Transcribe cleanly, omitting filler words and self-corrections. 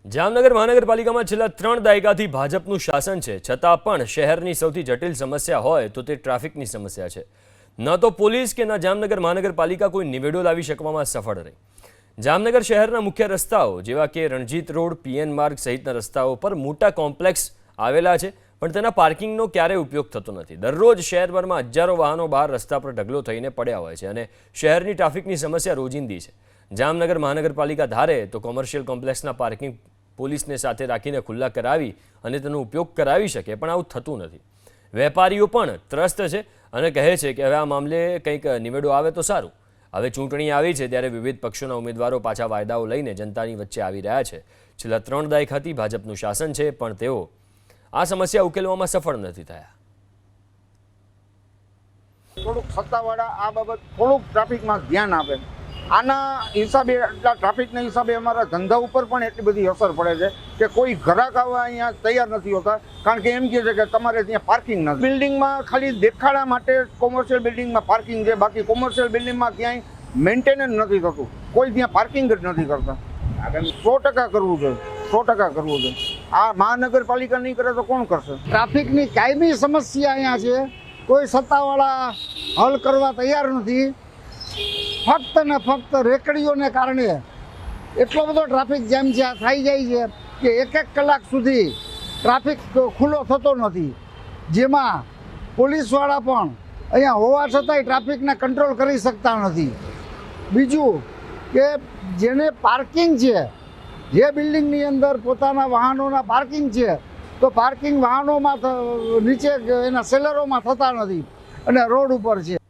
જામનગર મહાનગરપાલિકામાં છેલ્લા 3 દાયકાથી ભાજપનું શાસન છે, છતાં પણ શહેરની સૌથી જટિલ સમસ્યા હોય તો તે ટ્રાફિકની સમસ્યા છે। ન તો પોલીસ કે ન જામનગર મહાનગરપાલિકા કોઈ નિવેડો લાવી શકવામાં સફળ રહી। જામનગર શહેરના મુખ્ય રસ્તાઓ જેવા કે રણજીત રોડ, પીએન માર્ગ સહિતના રસ્તાઓ પર મોટા કોમ્પ્લેક્સ આવેલા છે, પણ તેના પાર્કિંગનો ક્યારેય ઉપયોગ થતો નથી। દરરોજ શહેરભરમાં હજારો વાહનો બહાર રસ્તા પર ઢગલો થઈને પડ્યા હોય છે અને શહેરની ટ્રાફિકની સમસ્યા રોજિંદી છે। જામનગર મહાનગરપાલિકા ધારે તો કોમર્શિયલ કોમ્પ્લેક્સના પાર્કિંગ પોલીસને સાથે રાખીને ખુલ્લા કરાવી અને તેનો ઉપયોગ કરાવી શકે, પણ આવું થતું નથી। વેપારીઓ પણ ત્રસ્ત છે અને કહે છે કે હવે આ મામલે કંઈક નિવેડો આવે તો સારું। હવે ચૂંટણી આવી છે ત્યારે વિવિધ પક્ષોના ઉમેદવારો પાછા વાયદાઓ લઈને જનતાની વચ્ચે આવી રહ્યા છે। છેલ્લા 3 દાયકાથી ભાજપનું શાસન છે, પણ તેઓ આ સમસ્યા ઉકેલવામાં સફળ નથી થયા। થોડુંક સત્તાવાળા આ બાબત થોડુંક ટ્રાફિકમાં ધ્યાન આપે। આના હિસાબે એટલા ટ્રાફિકના હિસાબે અમારા ધંધા ઉપર પણ એટલી બધી અસર પડે છે કે કોઈ ગ્રાહક આવવા અહીંયા તૈયાર નથી હોતા, કારણ કે એમ કહે છે કે તમારે ત્યાં પાર્કિંગ નથી। બિલ્ડિંગમાં ખાલી દેખાડા માટે કોમર્શિયલ બિલ્ડિંગમાં પાર્કિંગ છે, બાકી કોમર્શિયલ બિલ્ડિંગમાં ક્યાંય મેન્ટેનન્સ નથી થતું, કોઈ ત્યાં પાર્કિંગ જ નથી કરતા। 100% કરવું જોઈએ, 100% કરવું જોઈએ। આ મહાનગરપાલિકા નહીં કરે તો કોણ કરશે? ટ્રાફિકની કાયમી સમસ્યા અહીંયા છે, કોઈ સત્તાવાળા હલ કરવા તૈયાર નથી। ફક્ત ને ફક્ત રેકડીઓને કારણે એટલો બધો ટ્રાફિક જેમ છે થઈ જાય છે કે 1 કલાક સુધી ટ્રાફિક ખુલ્લો થતો નથી, જેમાં પોલીસવાળા પણ અહીંયા હોવા છતાંય ટ્રાફિકને કંટ્રોલ કરી શકતા નથી। બીજું કે જેને પાર્કિંગ છે, જે બિલ્ડિંગની અંદર પોતાના વાહનોના પાર્કિંગ છે, તો પાર્કિંગ વાહનોમાં નીચે એના સેલરોમાં થતા નથી અને રોડ ઉપર છે।